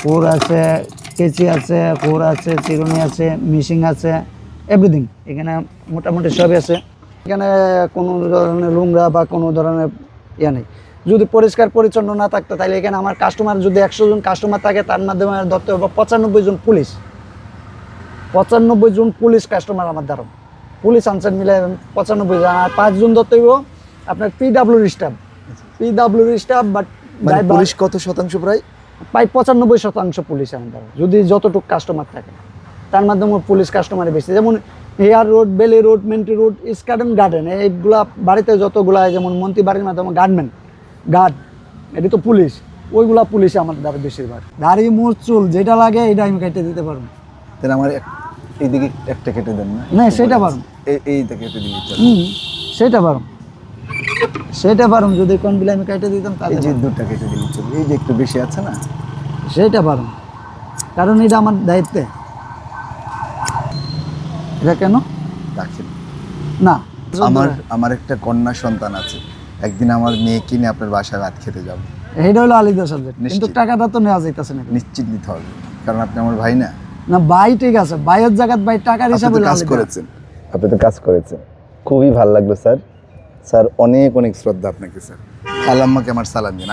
Core আছে, কেচি আছে, কোর আছে, চিরুনি আছে, মিশিং আছে, এভরিথিং এখানে মোটামুটি সবই আছে। এখানে কোনো ধরনের নোংরা বা কোনো ধরনের ইয়ে নেই। যদি পরিষ্কার পরিচ্ছন্ন না থাকতো তাহলে এখানে আমার কাস্টমার যদি 100 জন কাস্টমার থাকে তার মাধ্যমে ধরতে হবে 95 জন পুলিশ, 95 জন পুলিশ কাস্টমার আমার ধরো, পুলিশ আনসার মিলে 95 জন, আর 5 জন ধরতে হইব আপনার পিডাব্লিউর স্টাফ। বাট পুলিশ কত শতাংশ প্রায়? প্রায় 95% পুলিশ আমাদের, যদি যতটুকু কাস্টমার থাকে তার মাধ্যমে পুলিশ কাস্টমারে বেশি। যেমন হেয়ার রোড, বেলি রোড, মেন্টি রোড, স্কার্ডেন গার্ডেন, এইগুলা বাড়িতে যতগুলা, যেমন মন্ত্রী বাড়ির মাধ্যমে গার্ড, এটি তো পুলিশ, ওইগুলা পুলিশে আমাদের দ্বারা বেশিরভাগ। দাড়ি মুছ চুল যেটা লাগে এটা আমি কেটে দিতে পারবো। তাহলে আমার এইদিকে একটা কেটে দেন না? না সেটা পারবো, এইটা কেটে দিলে সেটা পারবো যদি কোন বিলে আমি কেটে দিতাম তাহলে। এই যে দুটো কেটে দিলে চলবে, এই যে একটু বেশি আছে না সেটা পারবো, কারণ এটা আমার দায়িত্বে। এটা কেন রাখেন না? আমার একটা কন্যা সন্তান আছে, একদিন আমার মেয়েকে নিয়ে আপনার বাসায় ভাত খেতে যাবো। এইটা হলো আলিদা সাবজেক্ট, কিন্তু নিশ্চিত। টাকাটা তো নেওয়া যাইতেছে না। নিশ্চিত নিতে হবে, কারণ আপনি আমার ভাই না। না ভাই ঠিক আছে, ভাইয়ের জায়গায় ভাই টাকার হিসাবে আপনি তো কাজ করেছেন, খুবই ভালো লাগলো স্যার। স্যার অনেক অনেক শ্রদ্ধা আপনাকে স্যার। খালাম্মাকে আমার সালাম দিন।